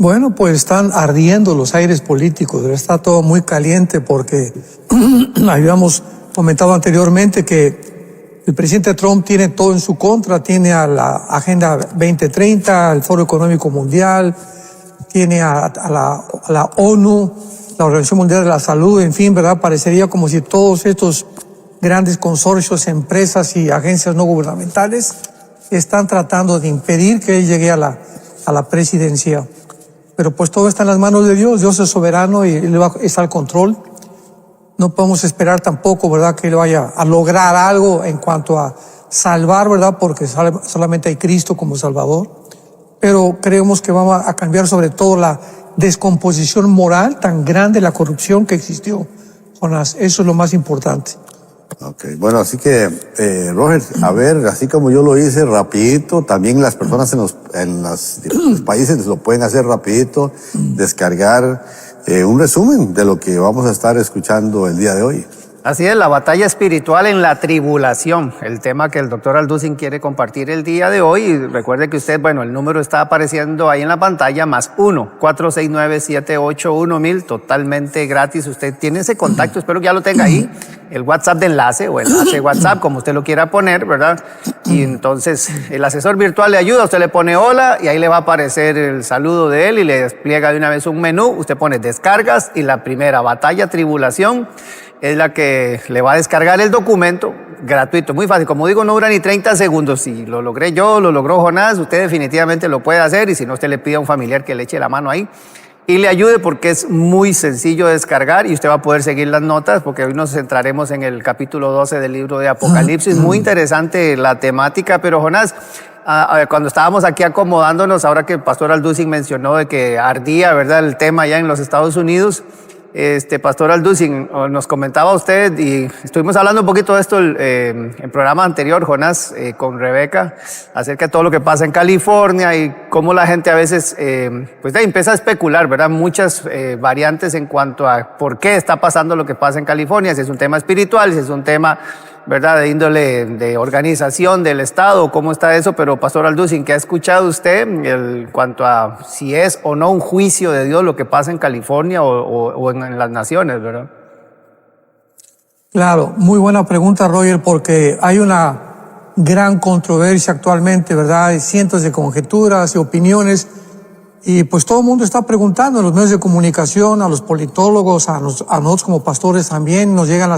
Bueno, pues están ardiendo los aires políticos, está todo muy caliente porque habíamos comentado anteriormente que el presidente Trump tiene todo en su contra, tiene a la Agenda 2030, al Foro Económico Mundial, tiene a la ONU, la Organización Mundial de la Salud, en fin, ¿verdad? Parecería como si todos estos grandes consorcios, empresas y agencias no gubernamentales están tratando de impedir que él llegue a la presidencia. Pero pues todo está en las manos de Dios. Dios es soberano y Él está al control. No podemos esperar tampoco, ¿verdad?, que Él vaya a lograr algo en cuanto a salvar, ¿verdad?, porque solamente hay Cristo como Salvador. Pero creemos que vamos a cambiar sobre todo la descomposición moral tan grande, la corrupción que existió, Jonás. Eso es lo más importante. Ok, bueno, así que, Roger, a ver, así como yo lo hice rapidito, también las personas en los diferentes países lo pueden hacer rapidito, descargar un resumen de lo que vamos a estar escuchando el día de hoy. Así es, la batalla espiritual en la tribulación, el tema que el doctor Alducin quiere compartir el día de hoy. Y recuerde que usted, bueno, el número está apareciendo ahí en la pantalla, +1 469-781-1000, totalmente gratis. Usted tiene ese contacto, espero que ya lo tenga ahí, el WhatsApp de enlace o enlace WhatsApp, como usted lo quiera poner, ¿verdad? Y entonces el asesor virtual le ayuda, usted le pone hola y ahí le va a aparecer el saludo de él y le despliega de una vez un menú. Usted pone descargas y la primera, batalla tribulación, es la que le va a descargar el documento gratuito, muy fácil. Como digo, no dura ni 30 segundos. Si lo logré yo, lo logró Jonás, usted definitivamente lo puede hacer, y si no, usted le pide a un familiar que le eche la mano ahí y le ayude, porque es muy sencillo de descargar y usted va a poder seguir las notas, porque hoy nos centraremos en el capítulo 12 del libro de Apocalipsis. Muy interesante la temática, pero Jonás, cuando estábamos aquí acomodándonos, ahora que el pastor Alducin mencionó de que ardía, ¿verdad?, el tema allá en los Estados Unidos, pastor Alducin, nos comentaba usted, y estuvimos hablando un poquito de esto en el programa anterior, Jonás, con Rebeca, acerca de todo lo que pasa en California y cómo la gente a veces pues empieza a especular, ¿verdad? Muchas variantes en cuanto a por qué está pasando lo que pasa en California, si es un tema espiritual, si es un tema, ¿verdad?, de índole de organización del Estado, cómo está eso. Pero pastor Alducin, ¿qué ha escuchado usted en cuanto a si es o no un juicio de Dios lo que pasa en California o en las naciones, ¿verdad? Claro, muy buena pregunta, Roger, porque hay una gran controversia actualmente, ¿verdad? Hay cientos de conjeturas y opiniones, y pues todo el mundo está preguntando en los medios de comunicación, a los politólogos, a nosotros como pastores también nos llegan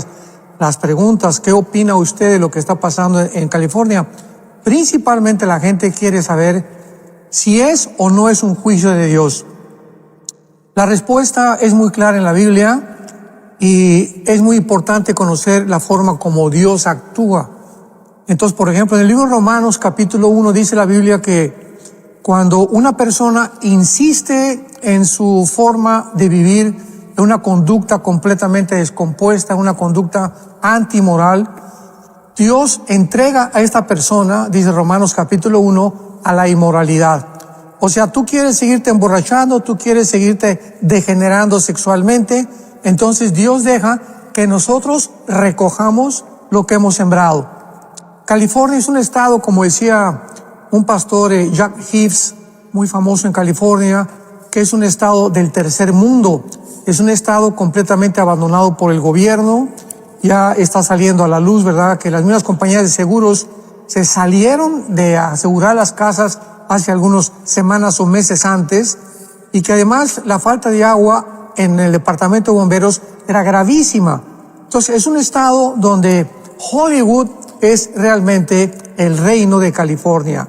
las preguntas. ¿Qué opina usted de lo que está pasando en California? Principalmente la gente quiere saber si es o no es un juicio de Dios. La respuesta es muy clara en la Biblia, y es muy importante conocer la forma como Dios actúa. Entonces, por ejemplo, en el libro de Romanos capítulo 1 dice la Biblia que cuando una persona insiste en su forma de vivir, en una conducta completamente descompuesta, una conducta antimoral, Dios entrega a esta persona, dice Romanos capítulo 1, a la inmoralidad. O sea, tú quieres seguirte emborrachando, tú quieres seguirte degenerando sexualmente, entonces Dios deja que nosotros recojamos lo que hemos sembrado. California es un estado, como decía un pastor, Jack Hibbs, muy famoso en California, que es un estado del tercer mundo. Es un estado completamente abandonado por el gobierno. Ya está saliendo a la luz, ¿verdad?, que las mismas compañías de seguros se salieron de asegurar las casas hace algunas semanas o meses antes, y que además la falta de agua en el departamento de bomberos era gravísima. Entonces es un estado donde Hollywood es realmente el reino de California.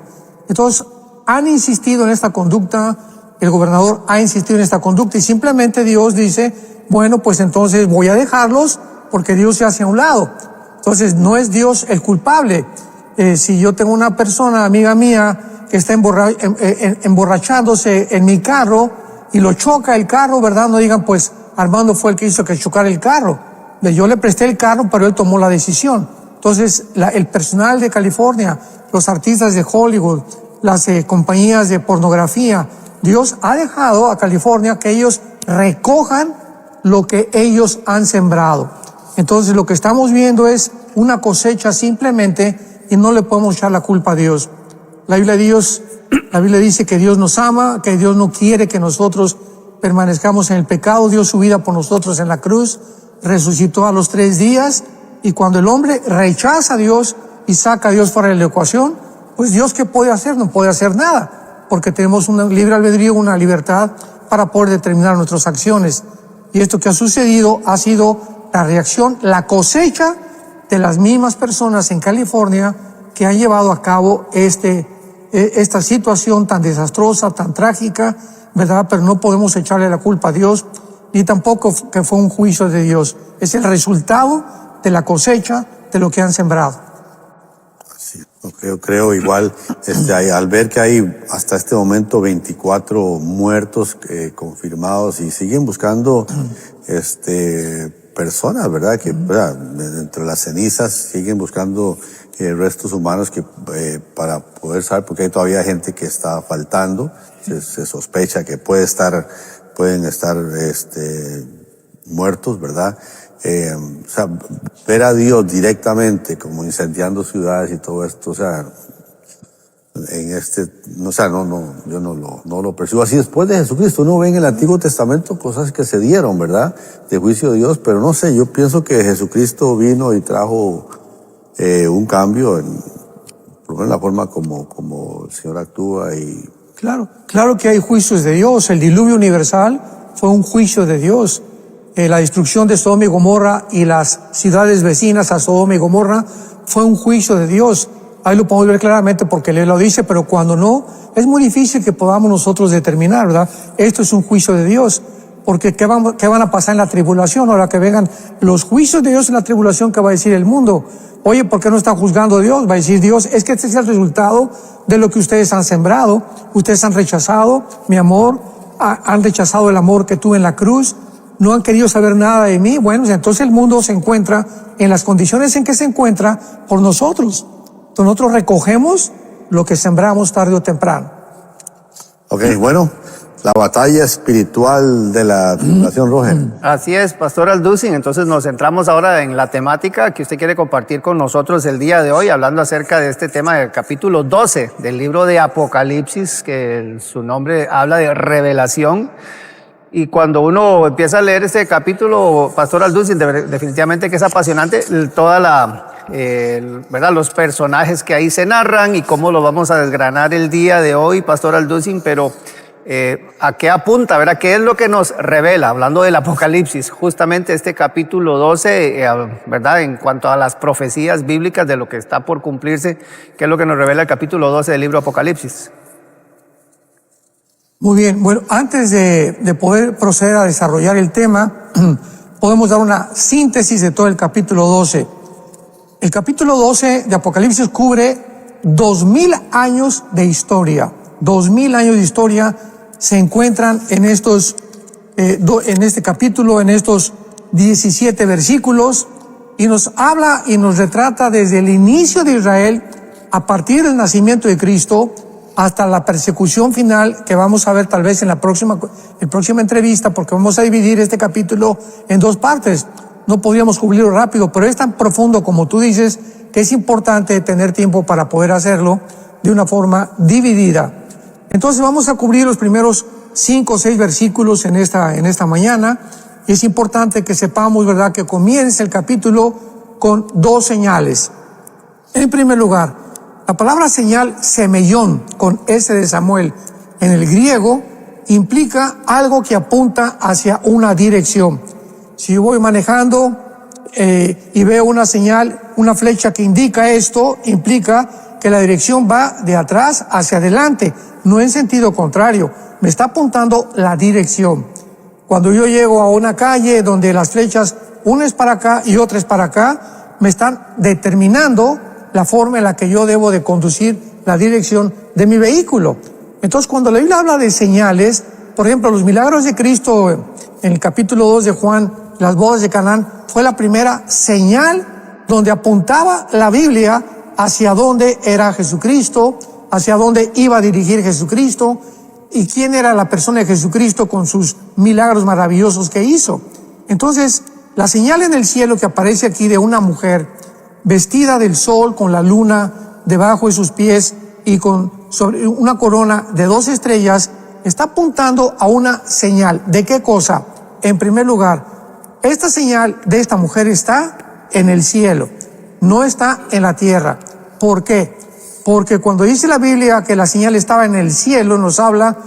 Entonces han insistido en esta conducta, el gobernador ha insistido en esta conducta, y simplemente Dios dice, bueno, pues entonces voy a dejarlos porque Dios se hace a un lado. Entonces no es Dios el culpable. Si yo tengo una persona, amiga mía, que está emborrachándose en mi carro y lo choca el carro, ¿verdad? No digan, pues Armando fue el que hizo que chocara el carro. Yo le presté el carro, pero él tomó la decisión. Entonces el personal de California, los artistas de Hollywood, las compañías de pornografía, Dios ha dejado a California que ellos recojan lo que ellos han sembrado. Entonces lo que estamos viendo es una cosecha simplemente, y no le podemos echar la culpa a Dios. La Biblia de Dios La Biblia dice que Dios nos ama, que Dios no quiere que nosotros permanezcamos en el pecado. Dio su vida por nosotros en la cruz, resucitó a los 3 días, y cuando el hombre rechaza a Dios y saca a Dios fuera de la ecuación, pues Dios, ¿qué puede hacer? No puede hacer nada, porque tenemos un libre albedrío, una libertad para poder determinar nuestras acciones. Y esto que ha sucedido ha sido la reacción, la cosecha de las mismas personas en California que han llevado a cabo esta situación tan desastrosa, tan trágica, ¿verdad? Pero no podemos echarle la culpa a Dios, ni tampoco que fue un juicio de Dios. Es el resultado de la cosecha de lo que han sembrado. Sí, yo creo igual, al ver que hay hasta este momento 24 muertos confirmados y siguen buscando personas, ¿verdad? Que entre las cenizas siguen buscando restos humanos para poder saber, porque hay todavía gente que está faltando. Se sospecha que pueden estar muertos, verdad. O sea, ver a Dios directamente como incendiando ciudades y todo esto, o sea, yo no lo percibo así. Después de Jesucristo, uno ve en el Antiguo Testamento cosas que se dieron, ¿verdad? De juicio de Dios, pero no sé, yo pienso que Jesucristo vino y trajo un cambio en la forma como el Señor actúa y... Claro que hay juicios de Dios. El diluvio universal fue un juicio de Dios. La destrucción de Sodoma y Gomorra y las ciudades vecinas a Sodoma y Gomorra fue un juicio de Dios. Ahí lo podemos ver claramente porque Él lo dice, pero cuando no, es muy difícil que podamos nosotros determinar, ¿verdad? Esto es un juicio de Dios, porque ¿qué van a pasar en la tribulación? Ahora que vengan los juicios de Dios en la tribulación, ¿qué va a decir el mundo? Oye, ¿por qué no está juzgando Dios? Va a decir Dios, es que este es el resultado de lo que ustedes han sembrado. Ustedes han rechazado mi amor, han rechazado el amor que tuve en la cruz, no han querido saber nada de mí. Bueno, entonces el mundo se encuentra en las condiciones en que se encuentra por nosotros. Entonces nosotros recogemos lo que sembramos tarde o temprano. Ok, bueno, la batalla espiritual de la tribulación, Roger. Así es, Pastor Alducin. Entonces nos centramos ahora en la temática que usted quiere compartir con nosotros el día de hoy, hablando acerca de este tema del capítulo 12 del libro de Apocalipsis, que su nombre habla de revelación. Y cuando uno empieza a leer este capítulo, Pastor Alducin, definitivamente que es apasionante toda ¿verdad? Los personajes que ahí se narran y cómo lo vamos a desgranar el día de hoy, Pastor Alducin, pero ¿a qué apunta? ¿Verdad? ¿Qué es lo que nos revela? Hablando del Apocalipsis, justamente este capítulo 12, ¿verdad? En cuanto a las profecías bíblicas de lo que está por cumplirse, ¿qué es lo que nos revela el capítulo 12 del libro Apocalipsis? Muy bien, bueno, antes de poder proceder a desarrollar el tema, podemos dar una síntesis de todo el capítulo 12. El capítulo 12 de Apocalipsis cubre 2000 años de historia. 2000 años de historia se encuentran en este capítulo, en estos 17 versículos, y nos habla y nos retrata desde el inicio de Israel, a partir del nacimiento de Cristo, hasta la persecución final que vamos a ver tal vez en la próxima entrevista, porque vamos a dividir este capítulo en 2 partes. No podríamos cubrirlo rápido, pero es tan profundo como tú dices que es importante tener tiempo para poder hacerlo de una forma dividida. Entonces vamos a cubrir los primeros 5 o 6 versículos en esta mañana, y es importante que sepamos, ¿verdad?, que comienza el capítulo con 2 señales. En primer lugar, la palabra señal, semellón, con S de Samuel, en el griego, implica algo que apunta hacia una dirección. Si yo voy manejando y veo una señal, una flecha que indica esto, implica que la dirección va de atrás hacia adelante, no en sentido contrario, me está apuntando la dirección. Cuando yo llego a una calle donde las flechas, una es para acá y otra es para acá, me están determinando la forma en la que yo debo de conducir la dirección de mi vehículo. Entonces, cuando la Biblia habla de señales, por ejemplo, los milagros de Cristo en el capítulo 2 de Juan, las bodas de Canaán, fue la primera señal donde apuntaba la Biblia hacia dónde era Jesucristo, hacia dónde iba a dirigir Jesucristo y quién era la persona de Jesucristo con sus milagros maravillosos que hizo. Entonces, la señal en el cielo que aparece aquí de una mujer vestida del sol, con la luna debajo de sus pies y con sobre una corona de 2 estrellas, está apuntando a una señal. ¿De qué cosa? En primer lugar, esta señal de esta mujer está en el cielo, no está en la tierra. ¿Por qué? Porque cuando dice la Biblia que la señal estaba en el cielo, nos habla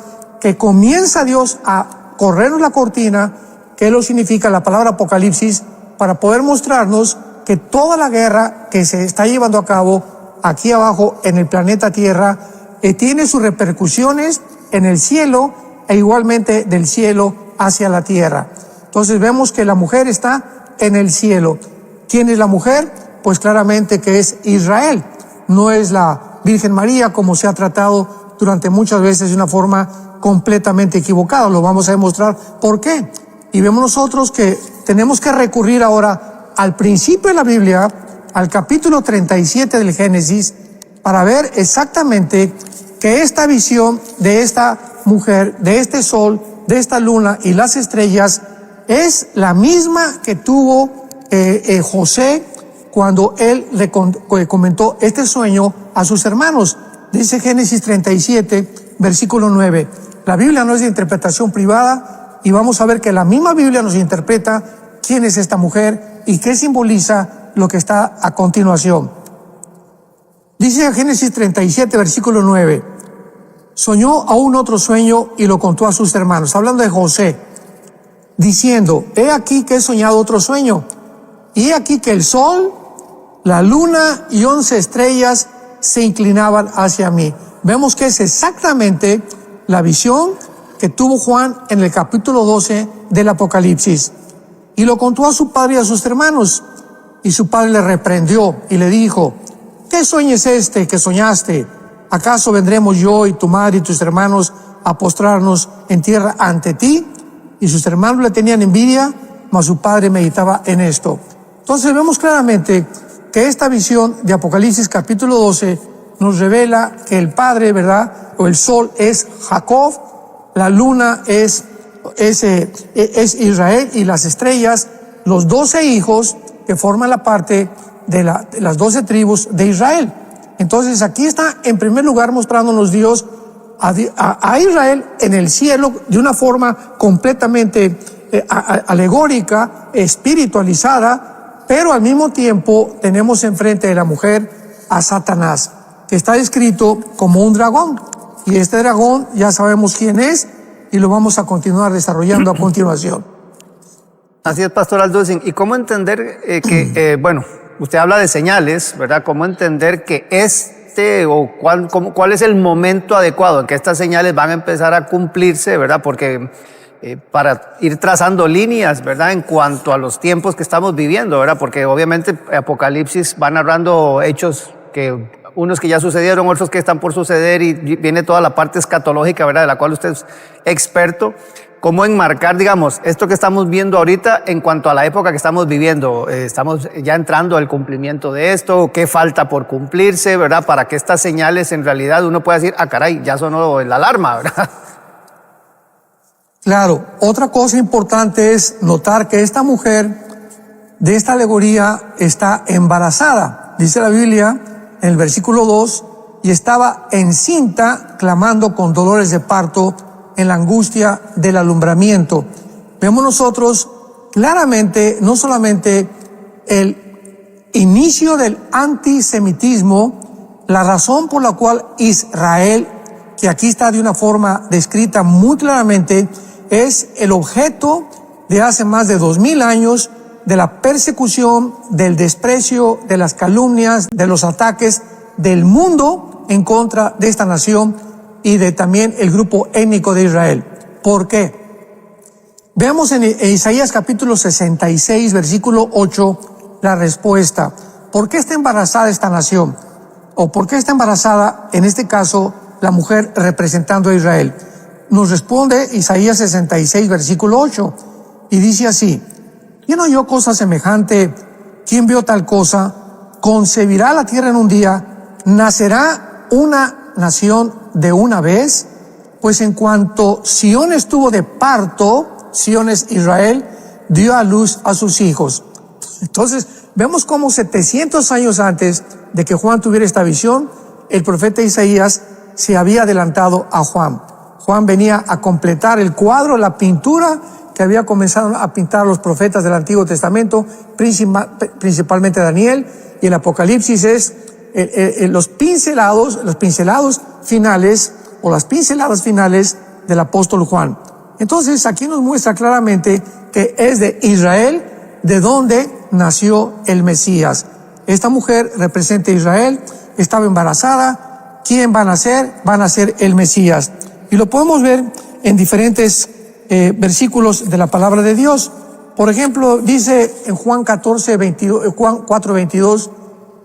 que comienza Dios a corrernos la cortina, que lo significa la palabra Apocalipsis, para poder mostrarnos que toda la guerra que se está llevando a cabo aquí abajo en el planeta Tierra tiene sus repercusiones en el cielo e igualmente del cielo hacia la tierra. Entonces vemos que la mujer está en el cielo. ¿Quién es la mujer? Pues claramente que es Israel. No es la Virgen María como se ha tratado durante muchas veces de una forma completamente equivocada. Lo vamos a demostrar por qué. Y vemos nosotros que tenemos que recurrir ahora al principio de la Biblia, al capítulo 37 del Génesis, para ver exactamente que esta visión de esta mujer, de este sol, de esta luna y las estrellas es la misma que tuvo José cuando él le comentó este sueño a sus hermanos. Dice Génesis 37, versículo 9. La Biblia no es de interpretación privada y vamos a ver que la misma Biblia nos interpreta quién es esta mujer y qué simboliza lo que está a continuación. Dice Génesis 37, versículo 9. Soñó aún otro sueño y lo contó a sus hermanos, hablando de José, diciendo, he aquí que he soñado otro sueño, y he aquí que el sol, la luna y 11 estrellas se inclinaban hacia mí. Vemos que es exactamente la visión que tuvo Juan en el capítulo 12 del Apocalipsis. Y lo contó a su padre y a sus hermanos, y su padre le reprendió y le dijo, ¿qué sueño es este que soñaste? ¿Acaso vendremos yo y tu madre y tus hermanos a postrarnos en tierra ante ti? Y sus hermanos le tenían envidia, mas su padre meditaba en esto. Entonces vemos claramente que esta visión de Apocalipsis capítulo 12 nos revela que el padre, ¿verdad? O el sol es Jacob, la luna es Israel y las estrellas, los 12 hijos que forman la parte de las 12 tribus de Israel. Entonces aquí está en primer lugar mostrándonos Dios a Israel en el cielo de una forma completamente alegórica, espiritualizada, pero al mismo tiempo tenemos enfrente de la mujer a Satanás, que está descrito como un dragón. Y este dragón ya sabemos quién es y lo vamos a continuar desarrollando a continuación. Así es, Pastor Alducin. ¿Y cómo entender bueno, usted habla de señales, ¿verdad? ¿Cómo entender que cuál es el momento adecuado en que estas señales van a empezar a cumplirse, ¿verdad? Porque para ir trazando líneas, ¿verdad? En cuanto a los tiempos que estamos viviendo, ¿verdad? Porque obviamente Apocalipsis va narrando hechos que unos que ya sucedieron, otros que están por suceder y viene toda la parte escatológica, ¿verdad? De la cual usted es experto. ¿Cómo enmarcar, digamos, esto que estamos viendo ahorita en cuanto a la época que estamos viviendo? Estamos ya entrando al cumplimiento de esto, ¿qué falta por cumplirse, verdad? Para que estas señales en realidad uno pueda decir, caray, ya sonó la alarma, ¿verdad? Claro, otra cosa importante es notar que esta mujer de esta alegoría está embarazada. Dice la Biblia en el versículo 2, y estaba encinta clamando con dolores de parto en la angustia del alumbramiento. Vemos nosotros claramente no solamente el inicio del antisemitismo, la razón por la cual Israel, que aquí está de una forma descrita muy claramente, es el objeto de hace más de 2000 años de la persecución, del desprecio, de las calumnias, de los ataques del mundo en contra de esta nación y de también el grupo étnico de Israel. ¿Por qué? Veamos en Isaías capítulo 66, versículo 8, la respuesta. ¿Por qué está embarazada esta nación? ¿O por qué está embarazada, en este caso, la mujer representando a Israel? Nos responde Isaías 66, versículo 8, y dice así, ¿quién oyó cosa semejante? ¿Quién vio tal cosa? ¿Concebirá la tierra en un día? ¿Nacerá una nación de una vez? Pues en cuanto Sión estuvo de parto, Sión es Israel, dio a luz a sus hijos. Entonces, vemos cómo 700 años antes de que Juan tuviera esta visión, el profeta Isaías se había adelantado a Juan. Juan venía a completar el cuadro, la pintura que había comenzado a pintar los profetas del Antiguo Testamento, principalmente Daniel, y el Apocalipsis es los pincelados finales, o las pinceladas finales del apóstol Juan. Entonces aquí nos muestra claramente que es de Israel de donde nació el Mesías. Esta mujer representa a Israel, estaba embarazada. ¿Quién va a nacer? Va a nacer el Mesías. Y lo podemos ver en diferentes versículos de la palabra de Dios. Por ejemplo, dice en Juan 4:22,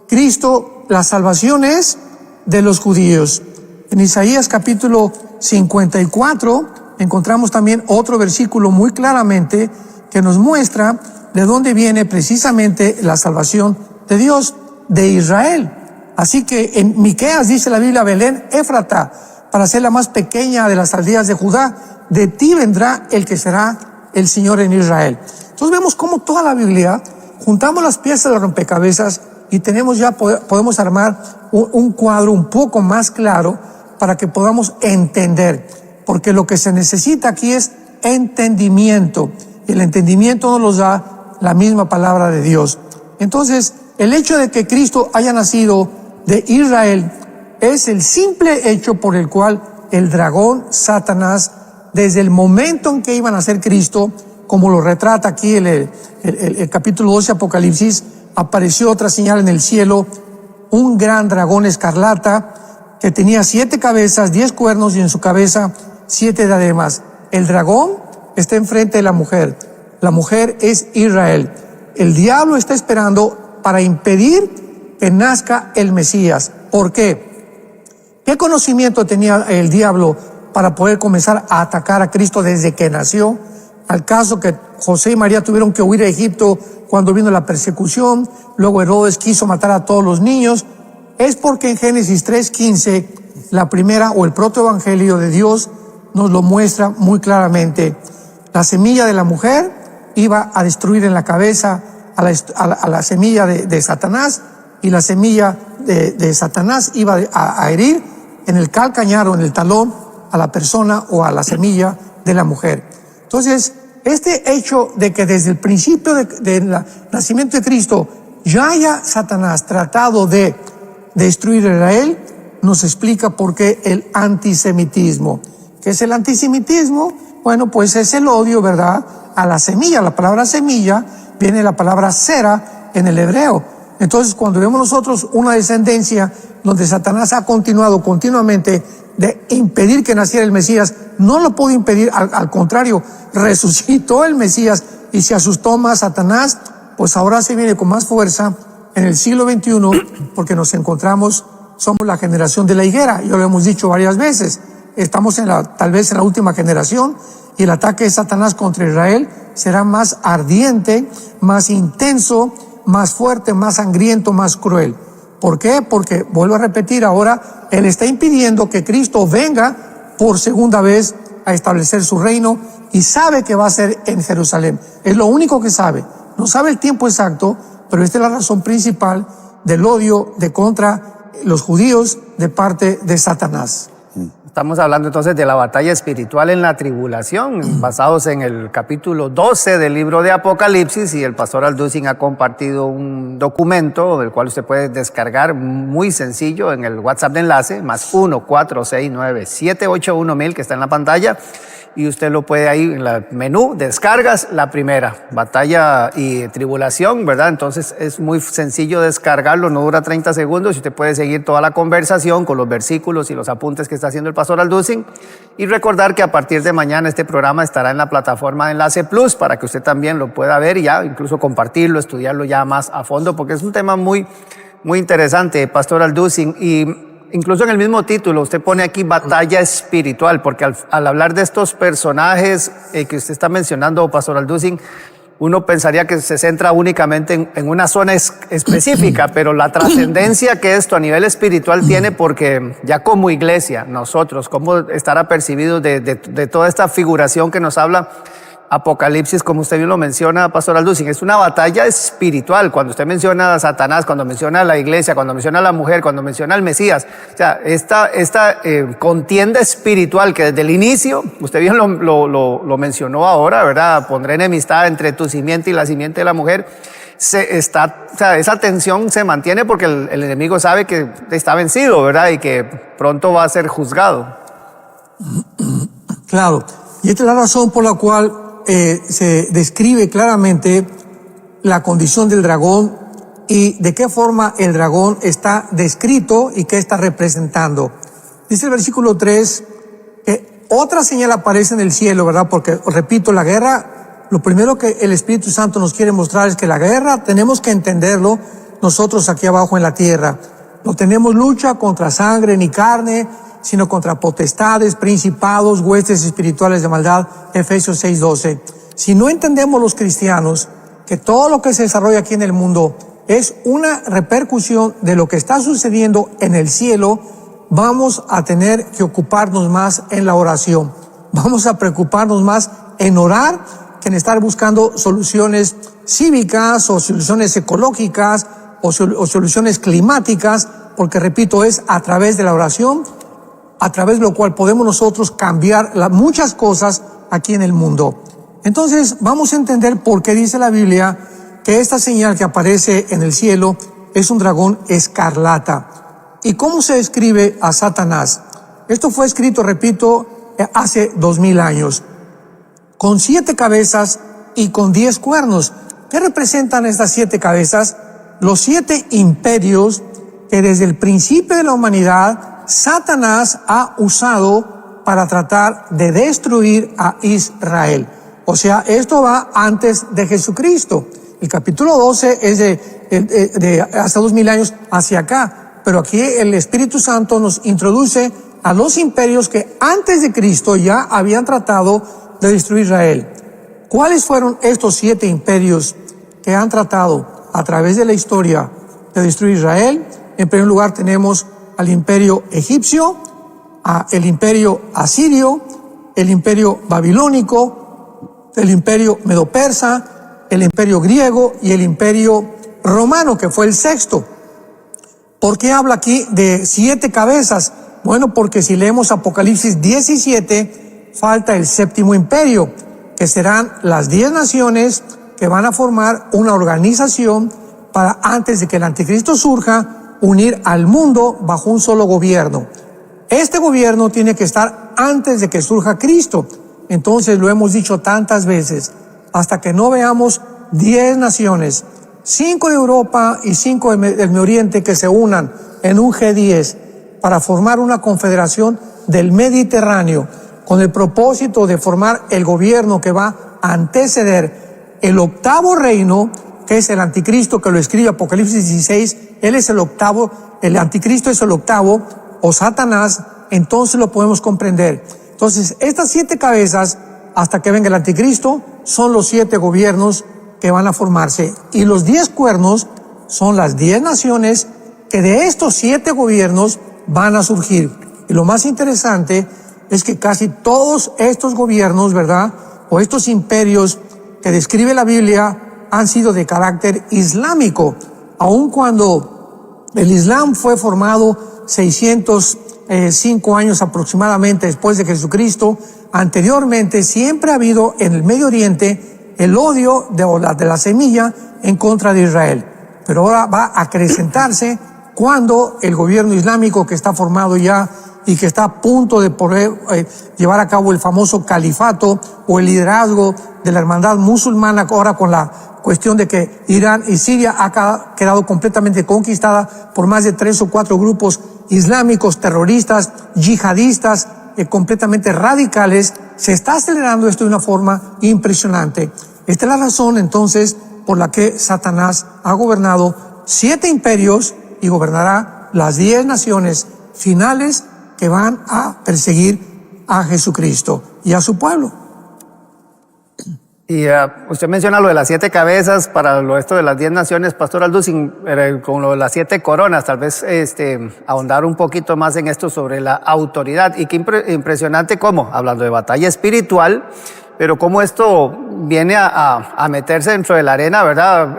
Cristo, la salvación es de los judíos. En Isaías capítulo 54 encontramos también otro versículo muy claramente que nos muestra de dónde viene precisamente la salvación de Dios, de Israel. Así que en Miqueas dice la Biblia, Belén Éfrata, para ser la más pequeña de las aldeas de Judá, de ti vendrá el que será el Señor en Israel. Entonces vemos cómo toda la Biblia, juntamos las piezas de rompecabezas y podemos armar un cuadro un poco más claro para que podamos entender. Porque lo que se necesita aquí es entendimiento. Y el entendimiento nos lo da la misma palabra de Dios. Entonces, el hecho de que Cristo haya nacido de Israel es el simple hecho por el cual el dragón, Satanás, desde el momento en que iba a nacer Cristo, como lo retrata aquí el capítulo 12 Apocalipsis, apareció otra señal en el cielo, un gran dragón escarlata que tenía 7 cabezas, 10 cuernos y en su cabeza 7 diademas. El dragón está enfrente de la mujer. La mujer es Israel. El diablo está esperando para impedir que nazca el Mesías. ¿Por qué? ¿Qué conocimiento tenía el diablo para poder comenzar a atacar a Cristo desde que nació? Al caso que José y María tuvieron que huir a Egipto cuando vino la persecución, luego Herodes quiso matar a todos los niños, es porque en Génesis 3:15, la primera o el protoevangelio de Dios nos lo muestra muy claramente. La semilla de la mujer iba a destruir en la cabeza a la semilla de Satanás, y la semilla de Satanás iba a herir en el calcañar o en el talón a la persona o a la semilla de la mujer. Entonces, este hecho de que desde el principio del nacimiento de Cristo ya haya Satanás tratado de destruir a Israel, nos explica por qué el antisemitismo. ¿Qué es el antisemitismo? Bueno, pues es el odio, ¿verdad?, a la semilla. La palabra semilla viene de la palabra sera en el hebreo. Entonces, cuando vemos nosotros una descendencia donde Satanás ha continuado continuamente de impedir que naciera el Mesías, no lo pudo impedir, al contrario, resucitó el Mesías y se asustó más Satanás, pues ahora se viene con más fuerza en el siglo XXI, porque nos encontramos, somos la generación de la higuera, ya lo hemos dicho varias veces, estamos tal vez en la última generación, y el ataque de Satanás contra Israel será más ardiente, más intenso, más fuerte, más sangriento, más cruel. ¿Por qué? Porque, vuelvo a repetir, ahora Él está impidiendo que Cristo venga por segunda vez a establecer su reino, y sabe que va a ser en Jerusalén. Es lo único que sabe. No sabe el tiempo exacto, pero esta es la razón principal del odio contra los judíos de parte de Satanás. Estamos hablando entonces de la batalla espiritual en la tribulación, basados en el capítulo 12 del libro de Apocalipsis, y el pastor Alducin ha compartido un documento del cual usted puede descargar muy sencillo en el WhatsApp de enlace, +1 469 781 1000, que está en la pantalla, y usted lo puede ahí en el menú, descargas la primera, batalla y tribulación, ¿verdad? Entonces es muy sencillo descargarlo, no dura 30 segundos y usted puede seguir toda la conversación con los versículos y los apuntes que está haciendo el pastor Alducin. Y recordar que a partir de mañana este programa estará en la plataforma de Enlace Plus para que usted también lo pueda ver y ya incluso compartirlo, estudiarlo ya más a fondo, porque es un tema muy, muy interesante, pastor Alducin. Y incluso en el mismo título usted pone aquí batalla espiritual, porque al hablar de estos personajes que usted está mencionando, pastor Alducin, uno pensaría que se centra únicamente en una zona específica, pero la trascendencia que esto a nivel espiritual tiene, porque ya como iglesia, nosotros, cómo estará percibido de toda esta figuración que nos habla Apocalipsis, como usted bien lo menciona, Pastor Alducin, es una batalla espiritual. Cuando usted menciona a Satanás, cuando menciona a la iglesia, cuando menciona a la mujer, cuando menciona al Mesías, o sea, esta contienda espiritual que desde el inicio, usted bien lo mencionó ahora, ¿verdad? Pondré enemistad entre tu simiente y la simiente de la mujer. O sea, esa tensión se mantiene porque el enemigo sabe que está vencido, ¿verdad? Y que pronto va a ser juzgado. Claro, y esta es la razón por la cual se describe claramente la condición del dragón y de qué forma el dragón está descrito y qué está representando. Dice el versículo 3 que otra señal aparece en el cielo, ¿verdad? Porque, repito, la guerra, lo primero que el Espíritu Santo nos quiere mostrar es que la guerra tenemos que entenderlo nosotros aquí abajo en la tierra. No tenemos lucha contra sangre ni carne, sino contra potestades, principados, huestes espirituales de maldad, Efesios 6:12. Si no entendemos los cristianos que todo lo que se desarrolla aquí en el mundo es una repercusión de lo que está sucediendo en el cielo, vamos a tener que ocuparnos más en la oración. Vamos a preocuparnos más en orar que en estar buscando soluciones cívicas o soluciones ecológicas o soluciones climáticas, porque repito, es a través de la oración a través de lo cual podemos nosotros cambiar muchas cosas aquí en el mundo. Entonces vamos a entender por qué dice la Biblia que esta señal que aparece en el cielo es un dragón escarlata. ¿Y cómo se describe a Satanás? Esto fue escrito, repito, hace 2000 años, con 7 cabezas y con 10 cuernos. ¿Qué representan estas 7 cabezas? Los 7 imperios que desde el principio de la humanidad Satanás ha usado para tratar de destruir a Israel. O sea, esto va antes de Jesucristo. El capítulo 12 es de hasta 2000 años hacia acá. Pero aquí el Espíritu Santo nos introduce a los imperios que antes de Cristo ya habían tratado de destruir Israel. ¿Cuáles fueron estos 7 imperios que han tratado a través de la historia de destruir Israel? En primer lugar tenemos al imperio egipcio, el imperio asirio, el imperio babilónico, el imperio medo-persa, el imperio griego y el imperio romano, que fue el 6º. ¿Por qué habla aquí de 7 cabezas? Bueno, porque si leemos Apocalipsis 17, falta el 7º imperio, que serán las 10 naciones que van a formar una organización para, antes de que el anticristo surja, unir al mundo bajo un solo gobierno. Este gobierno tiene que estar antes de que surja Cristo. Entonces lo hemos dicho tantas veces, hasta que no veamos 10 naciones, 5 de Europa y 5 del Medio Oriente que se unan en un G10 para formar una confederación del Mediterráneo con el propósito de formar el gobierno que va a anteceder el 8º reino, que es el anticristo, que lo escribe Apocalipsis 16, él es el 8º, el anticristo es el 8º, o Satanás, entonces lo podemos comprender. Entonces, estas 7 cabezas, hasta que venga el anticristo, son los 7 gobiernos que van a formarse. Y los 10 cuernos son las 10 naciones que de estos 7 gobiernos van a surgir. Y lo más interesante es que casi todos estos gobiernos, ¿verdad?, o estos imperios que describe la Biblia, han sido de carácter islámico, aun cuando el Islam fue formado 605 años aproximadamente después de Jesucristo. Anteriormente siempre ha habido en el Medio Oriente el odio de la semilla en contra de Israel, pero ahora va a acrecentarse cuando el gobierno islámico que está formado ya y que está a punto de poder llevar a cabo el famoso califato o el liderazgo de la hermandad musulmana, ahora con la cuestión de que Irán y Siria ha quedado completamente conquistada por más de 3 o 4 grupos islámicos, terroristas, yihadistas, completamente radicales. Se está acelerando esto de una forma impresionante. Esta es la razón entonces por la que Satanás ha gobernado 7 imperios y gobernará las 10 naciones finales que van a perseguir a Jesucristo y a su pueblo. Y usted menciona lo de las 7 cabezas para esto de las 10 naciones, Pastor Alducin, con lo de las 7 coronas, tal vez ahondar un poquito más en esto sobre la autoridad. Y qué impresionante cómo, hablando de batalla espiritual, pero cómo esto viene a meterse dentro de la arena, ¿verdad?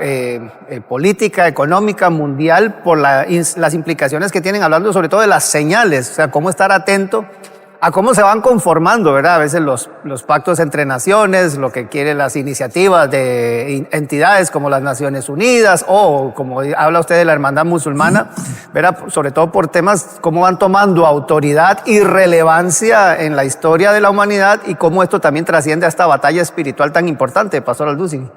Política, económica, mundial, por las implicaciones que tienen, hablando sobre todo de las señales, o sea, cómo estar atento a cómo se van conformando, ¿verdad? A veces los pactos entre naciones, lo que quieren las iniciativas de entidades como las Naciones Unidas o como habla usted de la hermandad musulmana, ¿verdad? Sobre todo por temas cómo van tomando autoridad y relevancia en la historia de la humanidad y cómo esto también trasciende a esta batalla espiritual tan importante, Pastor Alducin.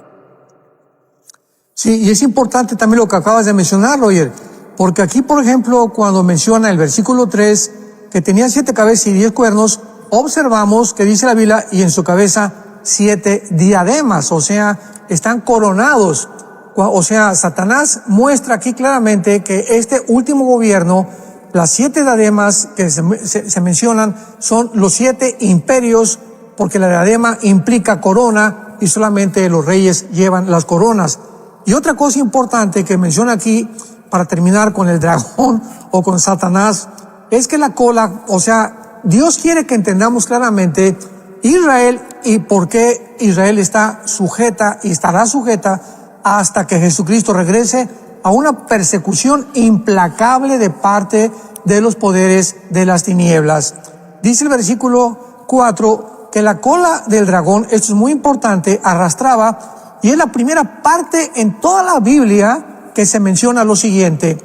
Sí, y es importante también lo que acabas de mencionar, Roger, porque aquí, por ejemplo, cuando menciona el versículo 3, que tenía 7 cabezas y 10 cuernos, observamos que dice la Biblia, y en su cabeza 7 diademas, o sea, están coronados. O sea, Satanás muestra aquí claramente que este último gobierno, las 7 diademas que se mencionan, son los 7 imperios, porque la diadema implica corona y solamente los reyes llevan las coronas. Y otra cosa importante que menciona aquí, para terminar con el dragón o con Satanás, es que la cola, o sea, Dios quiere que entendamos claramente Israel y por qué Israel está sujeta y estará sujeta hasta que Jesucristo regrese a una persecución implacable de parte de los poderes de las tinieblas. Dice el versículo 4 que la cola del dragón, esto es muy importante, arrastraba, y es la primera parte en toda la Biblia que se menciona lo siguiente: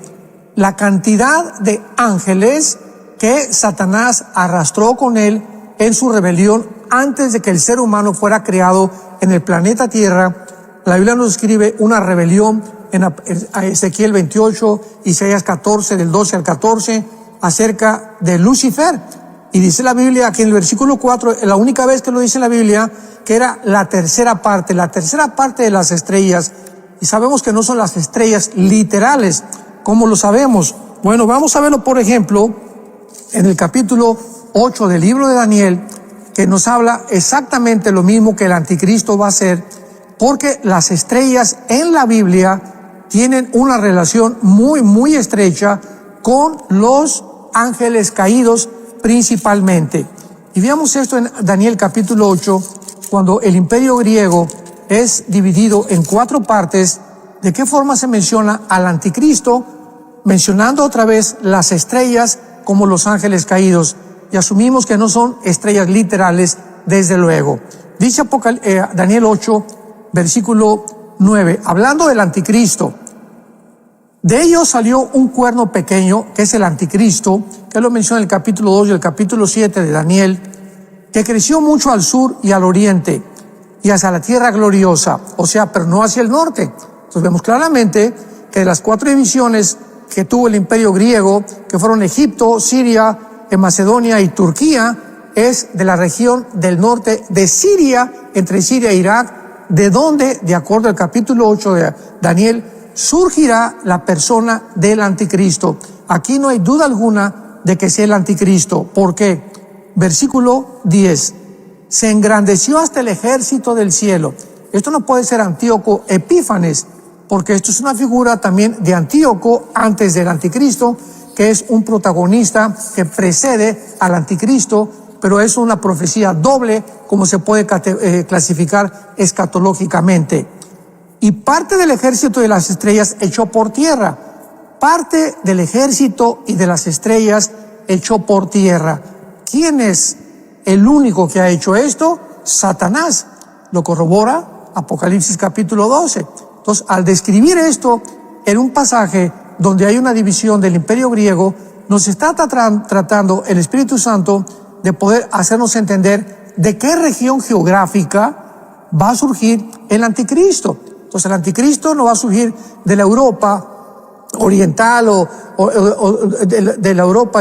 la cantidad de ángeles que Satanás arrastró con él en su rebelión antes de que el ser humano fuera creado en el planeta Tierra. La Biblia nos describe una rebelión en Ezequiel 28, Isaías 14, del 12 al 14, acerca de Lucifer. Y dice la Biblia aquí en el versículo 4, la única vez que lo dice la Biblia, que era la tercera parte de las estrellas. Y sabemos que no son las estrellas literales. ¿Cómo lo sabemos? Bueno, vamos a verlo, por ejemplo, en el capítulo 8 del libro de Daniel, que nos habla exactamente lo mismo que el anticristo va a hacer, porque las estrellas en la Biblia tienen una relación muy, muy estrecha con los ángeles caídos principalmente. Y veamos esto en Daniel capítulo 8, cuando el imperio griego es dividido en 4 partes. ¿De qué forma se menciona al anticristo? Mencionando otra vez las estrellas como los ángeles caídos, y asumimos que no son estrellas literales, desde luego. Dice Daniel 8, versículo 9, hablando del anticristo: de ellos salió un cuerno pequeño, que es el anticristo, que lo menciona en el capítulo 2 y el capítulo 7 de Daniel, que creció mucho al sur y al oriente, y hacia la tierra gloriosa, o sea, pero no hacia el norte. Entonces vemos claramente que de las 4 divisiones que tuvo el imperio griego, que fueron Egipto, Siria, Macedonia y Turquía, es de la región del norte de Siria, entre Siria e Irak, de donde, de acuerdo al capítulo 8 de Daniel, surgirá la persona del anticristo. Aquí no hay duda alguna de que sea el anticristo. ¿Por qué? Versículo 10. Se engrandeció hasta el ejército del cielo. Esto no puede ser Antíoco Epífanes, porque esto es una figura también de Antíoco antes del anticristo, que es un protagonista que precede al anticristo, pero es una profecía doble, como se puede clasificar escatológicamente. Y parte del ejército de las estrellas echó por tierra. Parte del ejército y de las estrellas echó por tierra. ¿Quién es el único que ha hecho esto? Satanás. Lo corrobora Apocalipsis capítulo 12. Entonces, al describir esto en un pasaje donde hay una división del imperio griego, nos está tratando el Espíritu Santo de poder hacernos entender de qué región geográfica va a surgir el anticristo. Entonces, el anticristo no va a surgir de la Europa oriental o de la Europa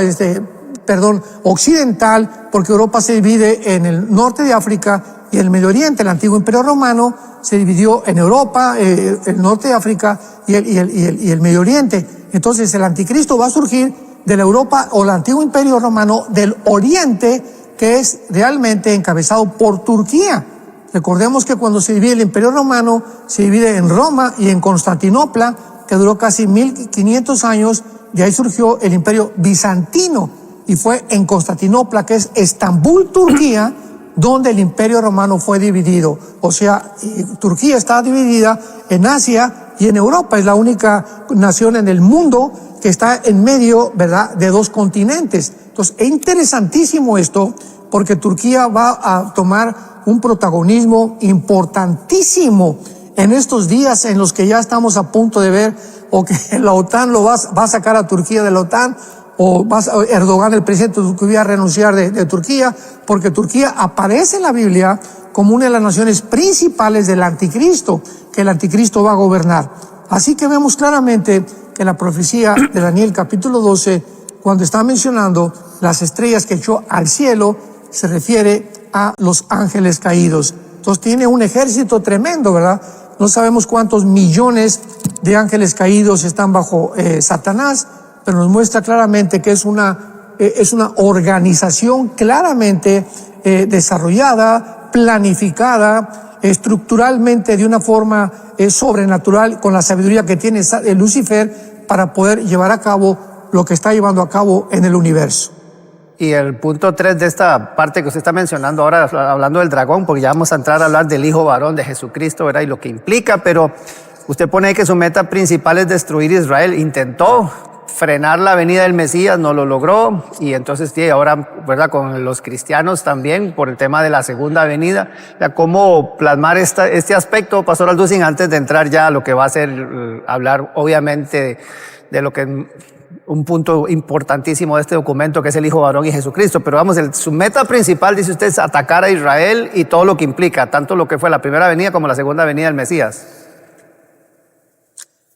occidental, porque Europa se divide en el norte de África y el Medio Oriente. El antiguo imperio romano se dividió en Europa, el norte de África y el Medio Oriente. Entonces el anticristo va a surgir de la Europa o el antiguo imperio romano del Oriente, que es realmente encabezado por Turquía. Recordemos que cuando se divide el imperio romano, se divide en Roma y en Constantinopla, que duró casi 1500 años. De ahí surgió el imperio bizantino, y fue en Constantinopla, que es Estambul, Turquía, donde el Imperio Romano fue dividido. O sea, Turquía está dividida en Asia y en Europa. Es la única nación en el mundo que está en medio, ¿verdad?, de dos continentes. Entonces, es interesantísimo esto, porque Turquía va a tomar un protagonismo importantísimo en estos días en los que ya estamos a punto de ver o que la OTAN va a sacar a Turquía de la OTAN, o Erdogan, el presidente de Turquía, a renunciar de Turquía, porque Turquía aparece en la Biblia como una de las naciones principales del anticristo, que el anticristo va a gobernar. Así que vemos claramente que la profecía de Daniel capítulo 12, cuando está mencionando las estrellas que echó al cielo, se refiere a los ángeles caídos. Entonces tiene un ejército tremendo, ¿verdad? No sabemos cuántos millones de ángeles caídos están bajo Satanás, pero nos muestra claramente que es una organización claramente desarrollada, planificada, estructuralmente de una forma sobrenatural, con la sabiduría que tiene Lucifer para poder llevar a cabo lo que está llevando a cabo en el universo. Y el punto 3 de esta parte que usted está mencionando ahora, hablando del dragón, porque ya vamos a entrar a hablar del Hijo Varón de Jesucristo, ¿verdad? Y lo que implica, pero usted pone ahí que su meta principal es destruir Israel. Intentó frenar la venida del Mesías, no lo logró, y entonces ahora, ¿verdad?, con los cristianos también, por el tema de la segunda venida. ¿Cómo plasmar este aspecto, Pastor Alducin, antes de entrar ya a lo que va a ser hablar, obviamente, de lo que un punto importantísimo de este documento, que es el Hijo Varón y Jesucristo? Pero vamos, su meta principal, dice usted, es atacar a Israel y todo lo que implica, tanto lo que fue la primera venida como la segunda venida del Mesías.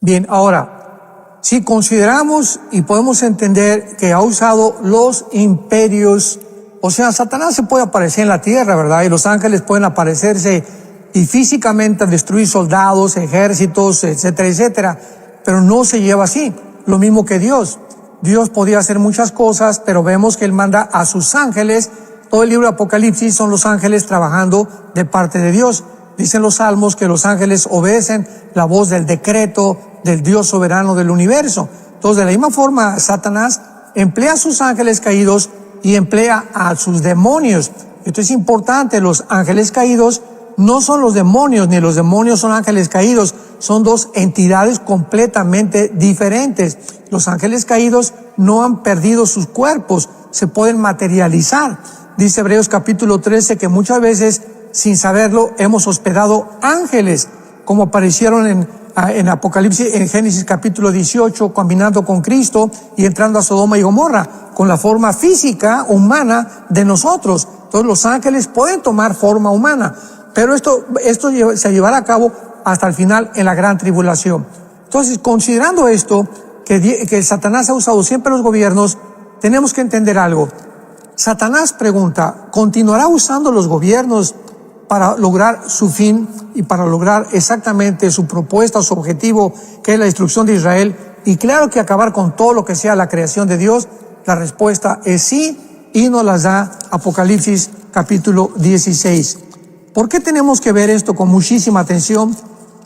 Bien, ahora, si consideramos y podemos entender que ha usado los imperios, o sea, Satanás se puede aparecer en la tierra, ¿verdad? Y los ángeles pueden aparecerse y físicamente destruir soldados, ejércitos, etcétera, etcétera, pero no se lleva así. Lo mismo que Dios. Dios podía hacer muchas cosas, pero vemos que Él manda a sus ángeles. Todo el libro de Apocalipsis son los ángeles trabajando de parte de Dios. Dicen los salmos que los ángeles obedecen la voz del decreto del Dios soberano del universo. Entonces, de la misma forma, Satanás emplea a sus ángeles caídos y emplea a sus demonios. Esto es importante. Los ángeles caídos no son los demonios, ni los demonios son ángeles caídos. Son dos entidades completamente diferentes. Los ángeles caídos no han perdido sus cuerpos, se pueden materializar. Dice Hebreos capítulo 13 que muchas veces, sin saberlo, hemos hospedado ángeles, como aparecieron en Apocalipsis, en Génesis capítulo 18, caminando con Cristo y entrando a Sodoma y Gomorra, con la forma física, humana de nosotros. Entonces los ángeles pueden tomar forma humana, pero esto se llevará a cabo hasta el final en la gran tribulación. Entonces, considerando esto, que Satanás ha usado siempre los gobiernos, tenemos que entender algo. Satanás pregunta, ¿continuará usando los gobiernos para lograr su fin y para lograr exactamente su propuesta, su objetivo, que es la destrucción de Israel? Y claro que acabar con todo lo que sea la creación de Dios. La respuesta es sí, y nos las da Apocalipsis capítulo 16. ¿Por qué tenemos que ver esto con muchísima atención?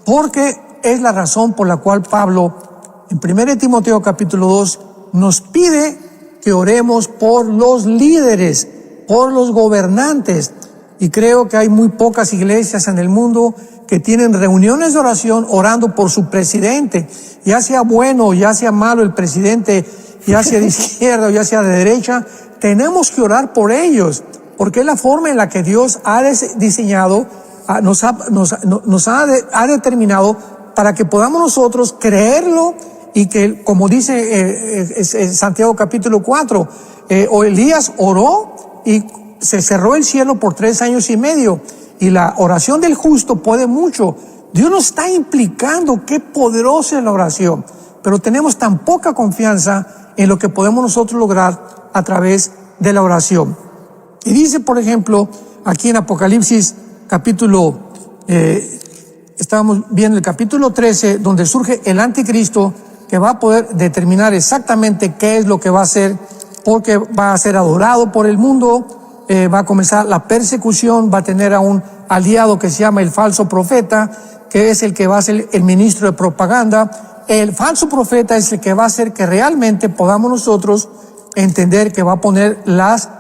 Porque es la razón por la cual Pablo, en 1 Timoteo capítulo 2, nos pide que oremos por los líderes, por los gobernantes. Y creo que hay muy pocas iglesias en el mundo que tienen reuniones de oración orando por su presidente, ya sea bueno, ya sea malo el presidente, ya sea de izquierda o ya sea de derecha. Tenemos que orar por ellos, porque es la forma en la que Dios ha diseñado, nos ha determinado para que podamos nosotros creerlo, y que, como dice Santiago capítulo 4, Elías oró y se cerró el cielo por 3 años y medio, y la oración del justo puede mucho. Dios nos está implicando qué poderosa es la oración, pero tenemos tan poca confianza en lo que podemos nosotros lograr a través de la oración. Y dice, por ejemplo, aquí en Apocalipsis capítulo, estábamos viendo el capítulo 13, donde surge el anticristo, que va a poder determinar exactamente qué es lo que va a hacer, porque va a ser adorado por el mundo, va a comenzar la persecución, va a tener a un aliado que se llama el falso profeta, que es el que va a ser el ministro de propaganda. El falso profeta es el que va a hacer que realmente podamos nosotros entender que va a poner las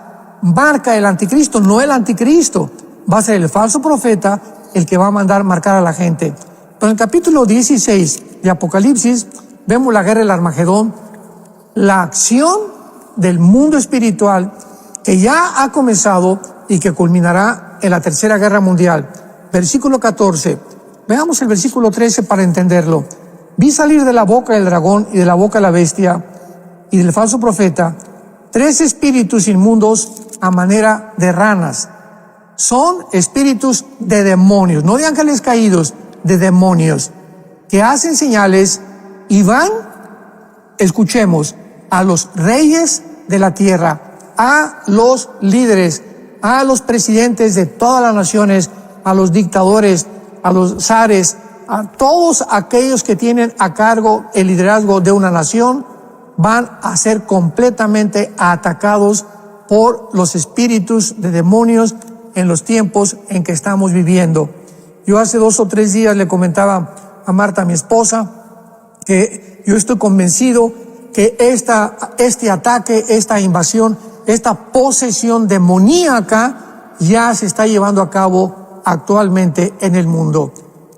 marca el anticristo, no el anticristo. Va a ser el falso profeta el que va a mandar marcar a la gente. Pero en el capítulo 16 de Apocalipsis vemos la guerra del Armagedón, la acción del mundo espiritual que ya ha comenzado y que culminará en la Tercera Guerra Mundial. Versículo 14. Veamos el versículo 13 para entenderlo. Vi salir de la boca del dragón y de la boca de la bestia y del falso profeta 3 espíritus inmundos a manera de ranas. Son espíritus de demonios, no de ángeles caídos, de demonios, que hacen señales y van, escuchemos, a los reyes de la tierra, a los líderes, a los presidentes de todas las naciones, a los dictadores, a los zares, a todos aquellos que tienen a cargo el liderazgo de una nación, van a ser completamente atacados por los espíritus de demonios en los tiempos en que estamos viviendo. Yo hace 2 o 3 días le comentaba a Marta, mi esposa, que yo estoy convencido que este ataque, esta invasión, esta posesión demoníaca ya se está llevando a cabo actualmente en el mundo.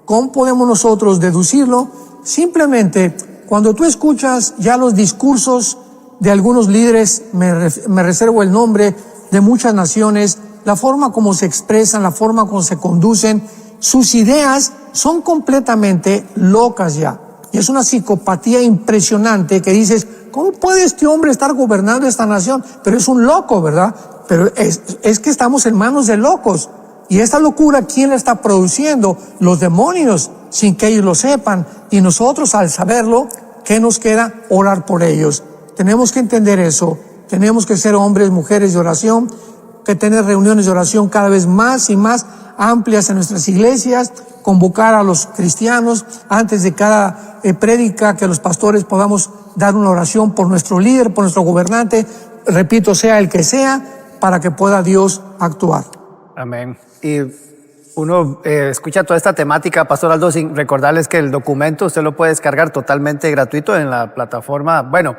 ¿Cómo podemos nosotros deducirlo? Simplemente, cuando tú escuchas ya los discursos de algunos líderes, me reservo el nombre, de muchas naciones, la forma como se expresan, la forma como se conducen, sus ideas son completamente locas ya. Y es una psicopatía impresionante que dices, ¿cómo puede este hombre estar gobernando esta nación? Pero es un loco, ¿verdad? Pero es que estamos en manos de locos. Y esta locura, ¿quién la está produciendo? Los demonios, sin que ellos lo sepan. Y nosotros, al saberlo, ¿qué nos queda? Orar por ellos. Tenemos que entender eso. Tenemos que ser hombres, mujeres de oración, que tener reuniones de oración cada vez más y más amplias en nuestras iglesias, convocar a los cristianos antes de cada prédica, que los pastores podamos dar una oración por nuestro líder, por nuestro gobernante, repito, sea el que sea, para que pueda Dios actuar. Amén. Y uno escucha toda esta temática, Pastor Aldo, sin recordarles que el documento usted lo puede descargar totalmente gratuito en la plataforma, bueno,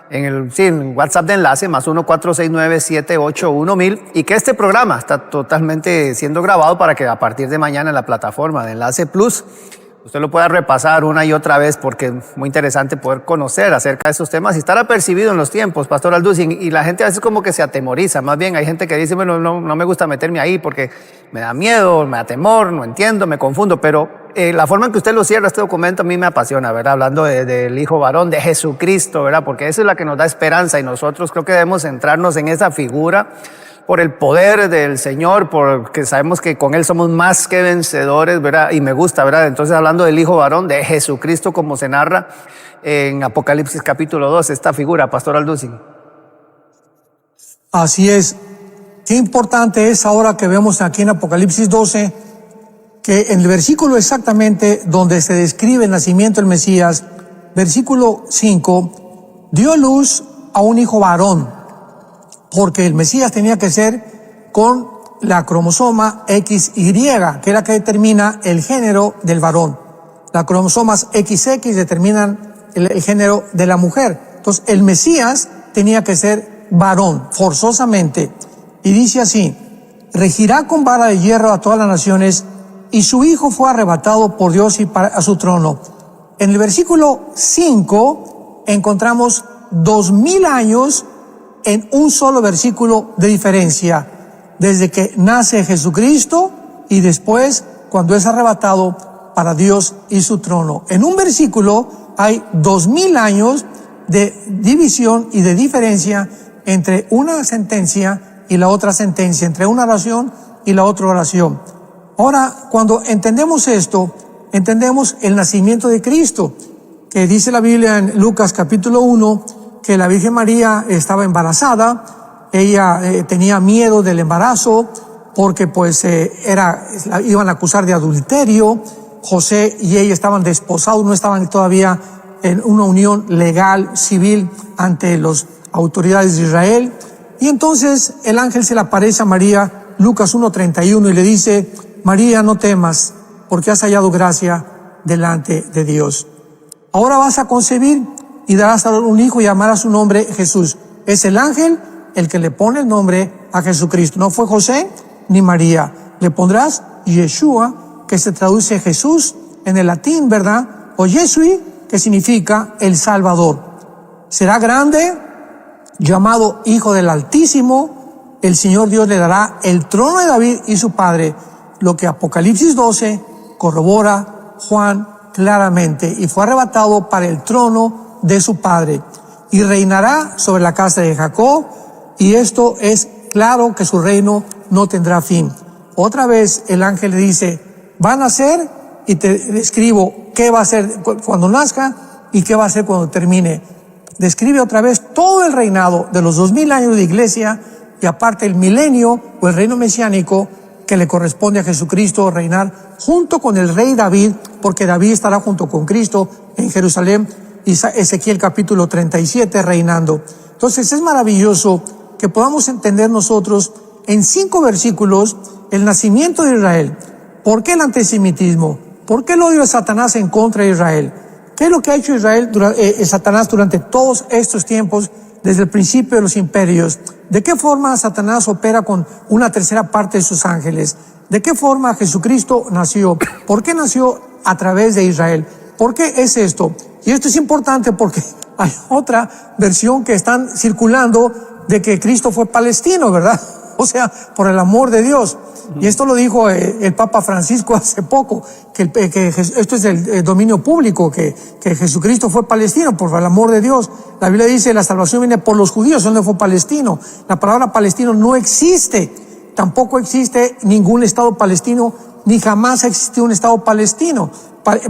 en WhatsApp de enlace, +1 469 781 1000, y que este programa está totalmente siendo grabado para que a partir de mañana en la plataforma de Enlace Plus usted lo pueda repasar una y otra vez, porque es muy interesante poder conocer acerca de estos temas y estar apercibido en los tiempos, Pastor Alducin. Y la gente a veces como que se atemoriza. Más bien hay gente que dice, bueno, no me gusta meterme ahí porque me da miedo, me da temor, no entiendo, me confundo. Pero la forma en que usted lo cierra, este documento, a mí me apasiona, ¿verdad? Hablando del Hijo Varón, de Jesucristo, ¿verdad? Porque esa es la que nos da esperanza, y nosotros creo que debemos centrarnos en esa figura por el poder del Señor, porque sabemos que con Él somos más que vencedores, ¿verdad? Y me gusta, ¿verdad? Entonces, hablando del Hijo Varón, de Jesucristo, como se narra en Apocalipsis capítulo 2, esta figura, Pastor Alducin. Así es. Qué importante es ahora que vemos aquí en Apocalipsis 12, que en el versículo exactamente donde se describe el nacimiento del Mesías, versículo 5, dio luz a un hijo varón, porque el Mesías tenía que ser con la cromosoma XY, que es la que determina el género del varón. Las cromosomas XX determinan el género de la mujer. Entonces, el Mesías tenía que ser varón, forzosamente. Y dice así, regirá con vara de hierro a todas las naciones, y su hijo fue arrebatado por Dios y a su trono. En el versículo 5 encontramos 2000 años en un solo versículo de diferencia, desde que nace Jesucristo y después cuando es arrebatado para Dios y su trono. En un versículo hay 2000 años de división y de diferencia entre una sentencia y la otra sentencia, entre una oración y la otra oración. Ahora, cuando entendemos esto, entendemos el nacimiento de Cristo, que dice la Biblia en Lucas capítulo 1, que la Virgen María estaba embarazada. Ella tenía miedo del embarazo porque pues la iban a acusar de adulterio. José y ella estaban desposados, no estaban todavía en una unión legal, civil, ante las autoridades de Israel. Y entonces el ángel se le aparece a María, Lucas 1:31, y le dice, María, no temas, porque has hallado gracia delante de Dios. Ahora vas a concebir y darás a un hijo y llamarás su nombre Jesús. Es el ángel el que le pone el nombre a Jesucristo. No fue José ni María. Le pondrás Yeshua, que se traduce Jesús en el latín, ¿verdad? O Yesui, que significa el Salvador. Será grande, llamado Hijo del Altísimo. El Señor Dios le dará el trono de David y su padre, lo que Apocalipsis 12 corrobora Juan claramente, y fue arrebatado para el trono de su padre y reinará sobre la casa de Jacob, y esto es claro que su reino no tendrá fin. Otra vez el ángel le dice, va a nacer, y te describo qué va a hacer cuando nazca y qué va a hacer cuando termine. Describe otra vez todo el reinado de los 2000 años de iglesia, y aparte el milenio o el reino mesiánico que le corresponde a Jesucristo reinar junto con el rey David, porque David estará junto con Cristo en Jerusalén, y Ezequiel capítulo 37 reinando. Entonces es maravilloso que podamos entender nosotros en 5 versículos el nacimiento de Israel. ¿Por qué el antisemitismo? ¿Por qué el odio de Satanás en contra de Israel? ¿Qué es lo que ha hecho Satanás durante todos estos tiempos, desde el principio de los imperios? ¿De qué forma Satanás opera con una tercera parte de sus ángeles? ¿De qué forma Jesucristo nació? ¿Por qué nació a través de Israel? ¿Por qué es esto? Y esto es importante porque hay otra versión que están circulando de que Cristo fue palestino, ¿verdad? O sea, por el amor de Dios. Y esto lo dijo el Papa Francisco hace poco, que esto es el dominio público, que Jesucristo fue palestino por el amor de Dios. La Biblia dice, la salvación viene por los judíos, él no fue palestino. La palabra palestino no existe. Tampoco existe ningún estado palestino, ni jamás ha existido un estado palestino.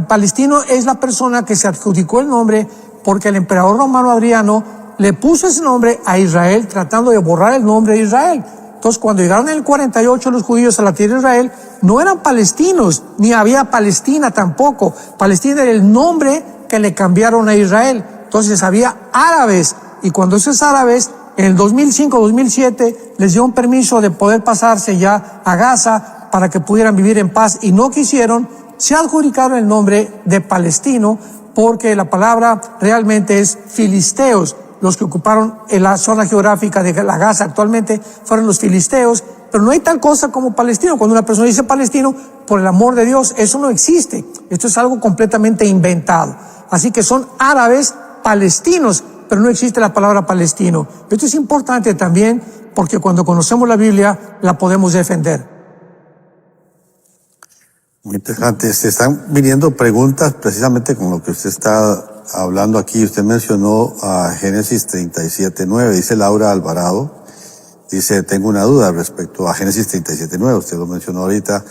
Palestino es la persona que se adjudicó el nombre porque el emperador romano Adriano le puso ese nombre a Israel, tratando de borrar el nombre de Israel. Entonces, cuando llegaron en el 48 los judíos a la tierra de Israel, no eran palestinos, ni había Palestina tampoco. Palestina era el nombre que le cambiaron a Israel. Entonces, había árabes, y cuando esos árabes, en el 2005-2007, les dio un permiso de poder pasarse ya a Gaza para que pudieran vivir en paz, y no quisieron, se adjudicaron el nombre de palestino, porque la palabra realmente es filisteos. Los que ocuparon en la zona geográfica de la Gaza actualmente fueron los filisteos, pero no hay tal cosa como palestino. Cuando una persona dice palestino, por el amor de Dios, eso no existe. Esto es algo completamente inventado. Así que son árabes palestinos, pero no existe la palabra palestino. Esto es importante también porque cuando conocemos la Biblia, la podemos defender. Muy interesante. Se están viniendo preguntas precisamente con lo que usted está hablando aquí. Usted mencionó a Génesis 37:9, dice Laura Alvarado, dice, tengo una duda respecto a Génesis 37:9, usted lo mencionó ahorita,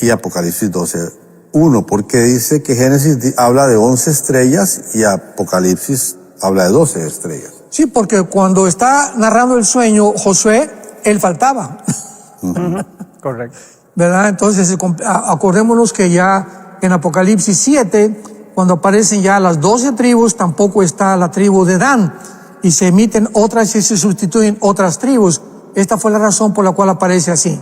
y Apocalipsis 12:1, porque dice que Génesis habla de 11 estrellas y Apocalipsis habla de 12 estrellas. Sí, porque cuando está narrando el sueño Josué, él faltaba. Correcto. ¿Verdad? Entonces, acordémonos que ya en Apocalipsis 7, cuando aparecen ya las 12 tribus, tampoco está la tribu de Dan, y se emiten otras y se sustituyen otras tribus. Esta fue la razón por la cual aparece así.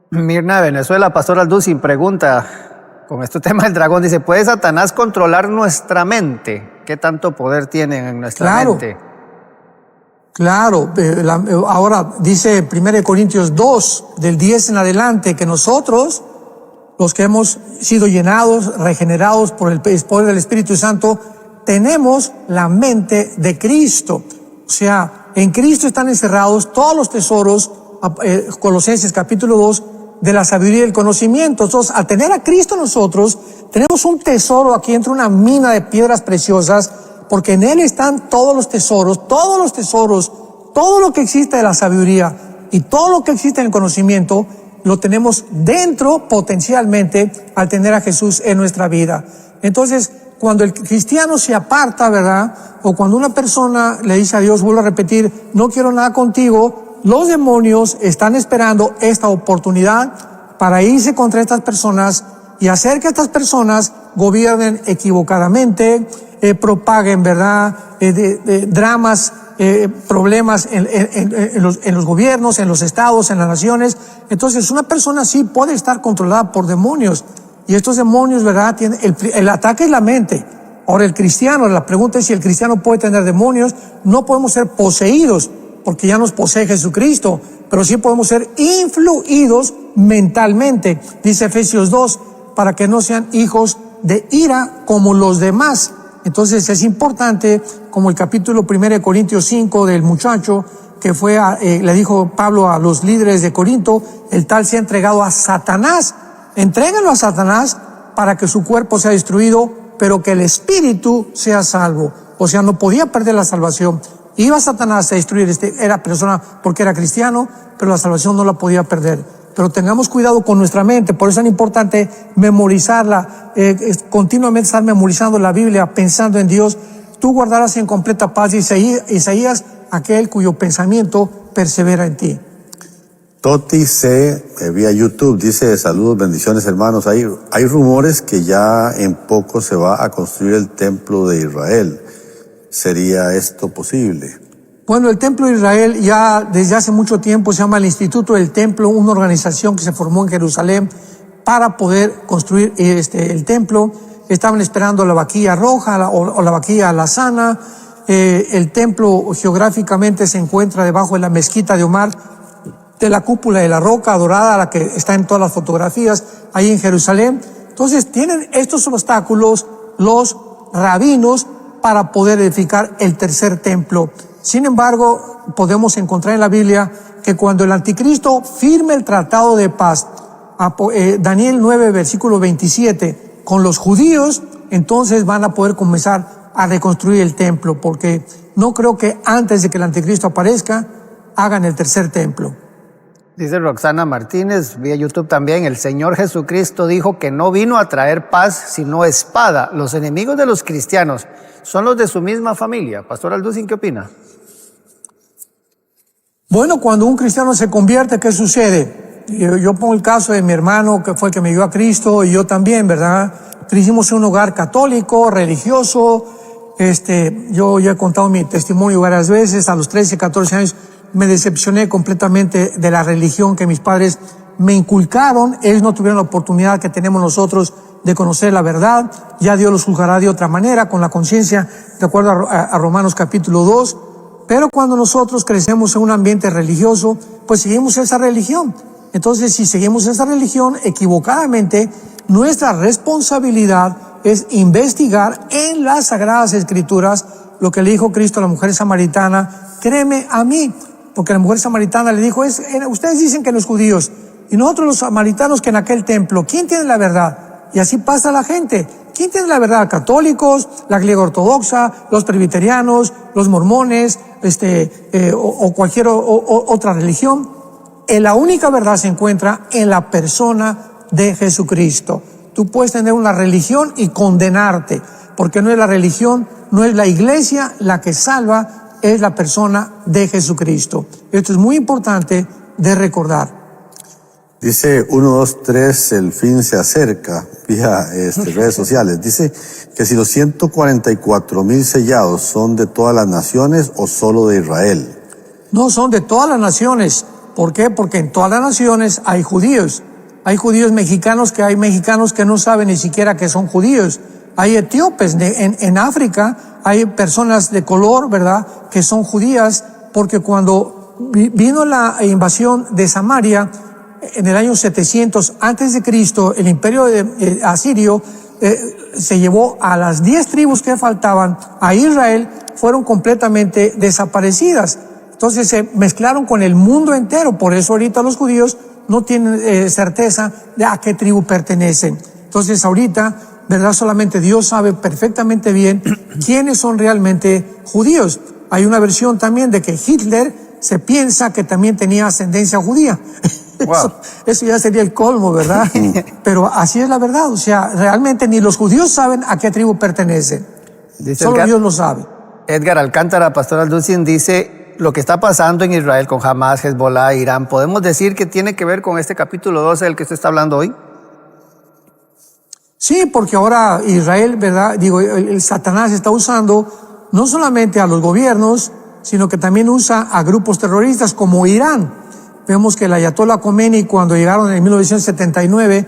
Mirna de Venezuela, Pastor Alducin, pregunta, con este tema del dragón, dice, ¿puede Satanás controlar nuestra mente? ¿Qué tanto poder tiene en nuestra mente? Claro, ahora dice 1 Corintios 2, del 10 en adelante, que nosotros, los que hemos sido llenados, regenerados por el poder del Espíritu Santo, tenemos la mente de Cristo. O sea, en Cristo están encerrados todos los tesoros, Colosenses capítulo 2, de la sabiduría y el conocimiento. Entonces, al tener a Cristo nosotros, tenemos un tesoro aquí entre una mina de piedras preciosas, porque en Él están todos los tesoros, todo lo que existe de la sabiduría y todo lo que existe en el conocimiento, lo tenemos dentro potencialmente al tener a Jesús en nuestra vida. Entonces, cuando el cristiano se aparta, ¿verdad? O cuando una persona le dice a Dios, vuelvo a repetir, no quiero nada contigo, los demonios están esperando esta oportunidad para irse contra estas personas y hacer que estas personas gobiernen equivocadamente, propaguen, ¿verdad? Dramas, problemas en los gobiernos, en los estados, en las naciones. Entonces, una persona así puede estar controlada por demonios. Y estos demonios, ¿verdad? El ataque es la mente. Ahora, el cristiano, la pregunta es si el cristiano puede tener demonios. No podemos ser poseídos, porque ya nos posee Jesucristo, pero sí podemos ser influidos mentalmente, dice Efesios 2, para que no sean hijos de ira como los demás. Entonces es importante, como el capítulo 1 Corintios 5 del muchacho que fue, le dijo Pablo a los líderes de Corinto, el tal se ha entregado a Satanás. Entrégalo a Satanás para que su cuerpo sea destruido, pero que el espíritu sea salvo. O sea, no podía perder la salvación. Iba Satanás a destruir era persona porque era cristiano, pero la salvación no la podía perder. Pero tengamos cuidado con nuestra mente, por eso es tan importante memorizarla, continuamente estar memorizando la Biblia, pensando en Dios. Tú guardarás en completa paz, Isaías, aquel cuyo pensamiento persevera en ti. Toti C, vía YouTube, dice: saludos, bendiciones hermanos. Hay rumores que ya en poco se va a construir el templo de Israel. ¿Sería esto posible? Bueno, el Templo de Israel ya desde hace mucho tiempo se llama el Instituto del Templo, una organización que se formó en Jerusalén para poder construir el templo. Estaban esperando la vaquilla roja o la vaquilla alazana. El templo geográficamente se encuentra debajo de la mezquita de Omar, de la cúpula de la roca dorada, la que está en todas las fotografías ahí en Jerusalén. Entonces tienen estos obstáculos los rabinos para poder edificar el tercer templo. Sin embargo, podemos encontrar en la Biblia que cuando el anticristo firme el tratado de paz, Daniel 9, versículo 27, con los judíos, entonces van a poder comenzar a reconstruir el templo, porque no creo que antes de que el anticristo aparezca, hagan el tercer templo. Dice Roxana Martínez, vía YouTube también: el Señor Jesucristo dijo que no vino a traer paz, sino espada. Los enemigos de los cristianos son los de su misma familia. Pastor Alducin, ¿qué opina? Bueno, cuando un cristiano se convierte, ¿qué sucede? Yo pongo el caso de mi hermano, que fue el que me dio a Cristo, y yo también, ¿verdad? Crecimos en un hogar católico, religioso. Yo ya he contado mi testimonio varias veces. A los 13, 14 años me decepcioné completamente de la religión que mis padres me inculcaron. Ellos no tuvieron la oportunidad que tenemos nosotros de conocer la verdad. Ya Dios los juzgará de otra manera, con la conciencia, de acuerdo a Romanos capítulo 2. Pero cuando nosotros crecemos en un ambiente religioso, pues seguimos esa religión. Entonces, si seguimos esa religión equivocadamente, nuestra responsabilidad es investigar en las Sagradas Escrituras lo que le dijo Cristo a la mujer samaritana: créeme a mí, porque la mujer samaritana le dijo: ustedes dicen que los judíos y nosotros los samaritanos que en aquel templo, ¿quién tiene la verdad? Y así pasa la gente. ¿Quién tiene la verdad? Católicos, la griega ortodoxa, los presbiterianos, los mormones, o cualquier otra religión. La única verdad se encuentra en la persona de Jesucristo. Tú puedes tener una religión y condenarte, porque no es la religión, no es la iglesia la que salva, es la persona de Jesucristo. Esto es muy importante de recordar. Dice 1, 2, 3, el fin se acerca, vía redes sociales. Dice que si los 144,000 sellados son de todas las naciones o solo de Israel. No, son de todas las naciones. ¿Por qué? Porque en todas las naciones hay judíos. Hay judíos mexicanos que no saben ni siquiera que son judíos. Hay etíopes en África, hay personas de color, ¿verdad?, que son judías, porque cuando vino la invasión de Samaria, en el año 700 antes de Cristo, el imperio asirio se llevó a las 10 tribus que faltaban a Israel, fueron completamente desaparecidas. Entonces se mezclaron con el mundo entero. Por eso ahorita los judíos no tienen certeza de a qué tribu pertenecen. Entonces ahorita, ¿verdad?, solamente Dios sabe perfectamente bien quiénes son realmente judíos. Hay una versión también de que Hitler se piensa que también tenía ascendencia judía. Wow. Eso ya sería el colmo, ¿verdad? Pero así es la verdad. O sea, realmente ni los judíos saben a qué tribu pertenecen. Solo Dios lo sabe. Edgar Alcántara, Pastor Alducin, dice: lo que está pasando en Israel con Hamas, Hezbollah, Irán, ¿podemos decir que tiene que ver con este capítulo 12 del que usted está hablando hoy? Sí, porque ahora Israel, ¿verdad? El Satanás está usando no solamente a los gobiernos, sino que también usa a grupos terroristas como Irán. Vemos que el Ayatollah Khomeini, cuando llegaron en 1979,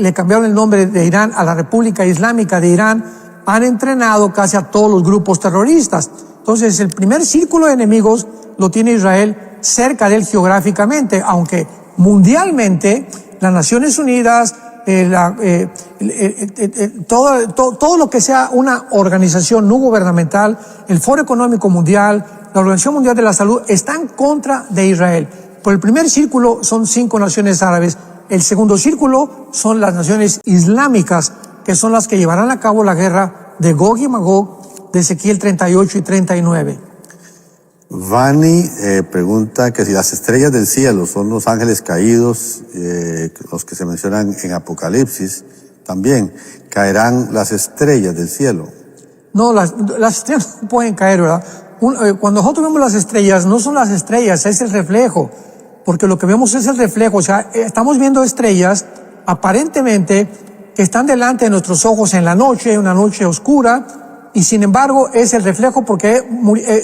le cambiaron el nombre de Irán a la República Islámica de Irán, han entrenado casi a todos los grupos terroristas. Entonces, el primer círculo de enemigos lo tiene Israel cerca de él geográficamente, aunque mundialmente las Naciones Unidas, todo lo que sea una organización no gubernamental, el Foro Económico Mundial, la Organización Mundial de la Salud, están en contra de Israel. Por el primer círculo son 5 naciones árabes. El segundo círculo son las naciones islámicas, que son las que llevarán a cabo la guerra de Gog y Magog de Ezequiel 38 y 39. Vani pregunta que si las estrellas del cielo son los ángeles caídos, los que se mencionan en Apocalipsis, también caerán las estrellas del cielo. No, las estrellas no pueden caer, ¿verdad? Cuando nosotros vemos las estrellas, no son las estrellas, es el reflejo, porque lo que vemos es el reflejo. O sea, estamos viendo estrellas aparentemente que están delante de nuestros ojos en la noche, una noche oscura, y sin embargo es el reflejo porque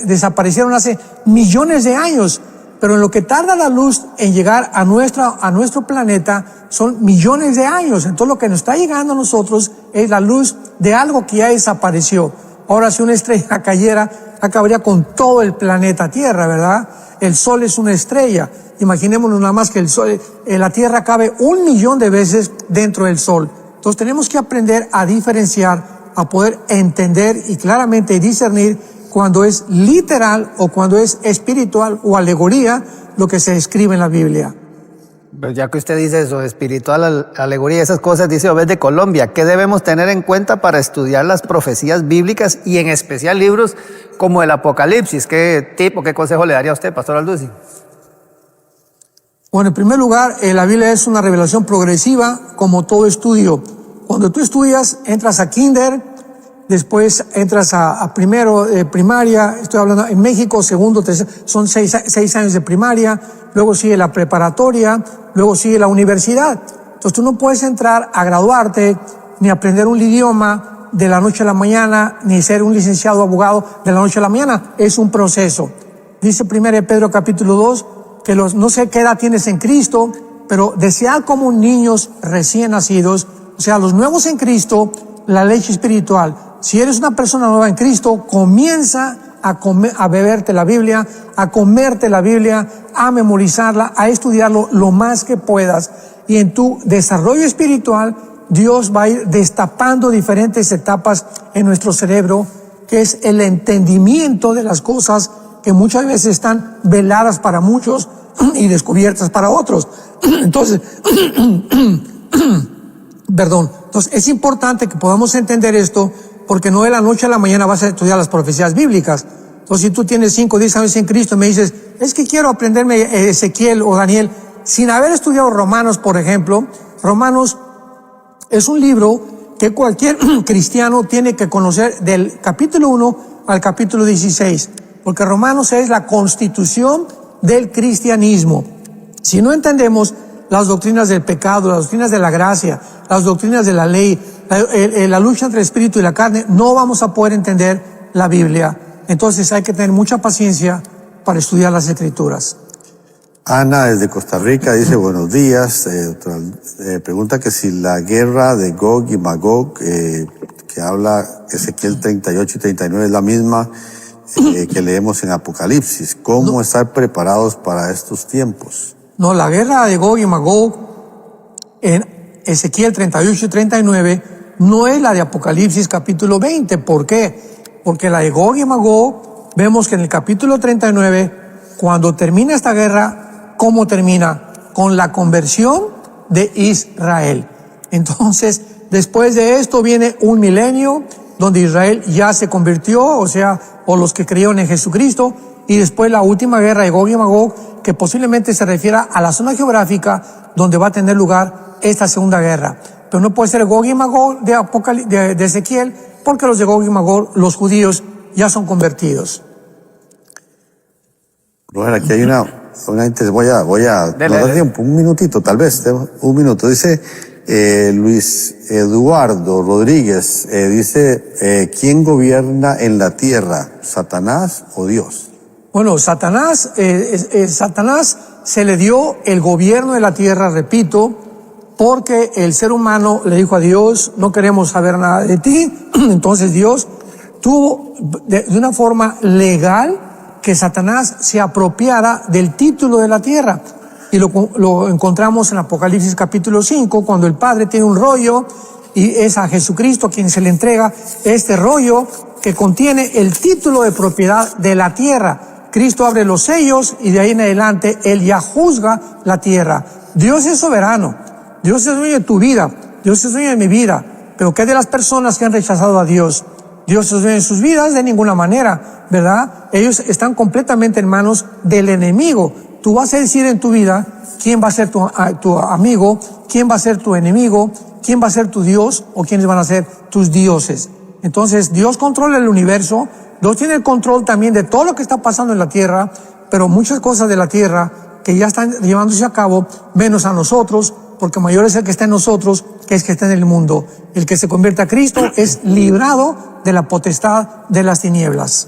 desaparecieron hace millones de años. Pero en lo que tarda la luz en llegar a nuestro planeta son millones de años. Entonces lo que nos está llegando a nosotros es la luz de algo que ya desapareció. Ahora, si una estrella cayera, acabaría con todo el planeta Tierra, ¿verdad? El Sol es una estrella. Imaginémonos nada más que el Sol, la Tierra cabe 1 millón de veces dentro del Sol. Entonces tenemos que aprender a diferenciar, a poder entender y claramente discernir cuando es literal o cuando es espiritual o alegoría lo que se escribe en la Biblia. Pero ya que usted dice eso, espiritual, alegoría, esas cosas, dice Obed de Colombia, ¿qué debemos tener en cuenta para estudiar las profecías bíblicas y en especial libros como el Apocalipsis? ¿Qué tipo, qué consejo le daría a usted, Pastor Alducin? Bueno, en primer lugar, la Biblia es una revelación progresiva, como todo estudio. Cuando tú estudias, entras a kinder, después entras a primero primaria, estoy hablando en México, segundo, tercero, son 6 años de primaria, luego sigue la preparatoria, luego sigue la universidad. Entonces tú no puedes entrar a graduarte, ni aprender un idioma de la noche a la mañana, ni ser un licenciado abogado de la noche a la mañana. Es un proceso. Dice 1 Pedro capítulo 2, que no sé qué edad tienes en Cristo, pero desead como niños recién nacidos, o sea, los nuevos en Cristo, la leche espiritual. Si eres una persona nueva en Cristo, comienza a beberte la Biblia, a comerte la Biblia, a memorizarla, a estudiarlo lo más que puedas. Y en tu desarrollo espiritual, Dios va a ir destapando diferentes etapas en nuestro cerebro, que es el entendimiento de las cosas que muchas veces están veladas para muchos y descubiertas para otros. Entonces, Entonces es importante que podamos entender esto, porque no de la noche a la mañana vas a estudiar las profecías bíblicas. Entonces, si tú tienes 5 o 10 años en Cristo y me dices, es que quiero aprenderme Ezequiel o Daniel, sin haber estudiado Romanos, por ejemplo. Romanos es un libro que cualquier cristiano tiene que conocer del capítulo 1 al capítulo 16, porque Romanos es la constitución del cristianismo. Si no entendemos las doctrinas del pecado, las doctrinas de la gracia, las doctrinas de la ley, la lucha entre el espíritu y la carne, no vamos a poder entender la Biblia. Entonces hay que tener mucha paciencia para estudiar las Escrituras. Ana desde Costa Rica dice buenos días, pregunta que si la guerra de Gog y Magog, que habla Ezequiel 38 y 39 es la misma que leemos en Apocalipsis. ¿Cómo estar preparados para estos tiempos? No, la guerra de Gog y Magog en Ezequiel 38 y 39 no es la de Apocalipsis capítulo 20. ¿Por qué? Porque la de Gog y Magog, vemos que en el capítulo 39, cuando termina esta guerra, ¿cómo termina? Con la conversión de Israel. Entonces, después de esto viene un milenio donde Israel ya se convirtió, o los que creyeron en Jesucristo, y después la última guerra de Gog y Magog, que posiblemente se refiera a la zona geográfica donde va a tener lugar esta segunda guerra. Pero no puede ser Gog y Magog de Ezequiel, porque los de Gog y Magog, los judíos, ya son convertidos. Roger, aquí hay una voy a dar tiempo, un minutito, tal vez, un minuto. Dice Luis Eduardo Rodríguez, dice, ¿quién gobierna en la tierra, Satanás o Dios? Bueno, Satanás se le dio el gobierno de la tierra, repito, porque el ser humano le dijo a Dios, no queremos saber nada de ti. Entonces Dios tuvo de una forma legal que Satanás se apropiara del título de la tierra. Y lo encontramos en Apocalipsis capítulo 5, cuando el Padre tiene un rollo y es a Jesucristo quien se le entrega este rollo que contiene el título de propiedad de la tierra. Cristo abre los sellos y de ahí en adelante Él ya juzga la tierra. Dios es soberano. Dios es dueño de tu vida. Dios es dueño de mi vida. Pero ¿qué de las personas que han rechazado a Dios? Dios es dueño de sus vidas de ninguna manera, ¿verdad? Ellos están completamente en manos del enemigo. Tú vas a decir en tu vida quién va a ser tu amigo, quién va a ser tu enemigo, quién va a ser tu Dios o quiénes van a ser tus dioses. Entonces, Dios controla el universo, Dios tiene el control también de todo lo que está pasando en la tierra, pero muchas cosas de la tierra que ya están llevándose a cabo, menos a nosotros, porque mayor es el que está en nosotros que el que está en el mundo. El que se convierte a Cristo es librado de la potestad de las tinieblas.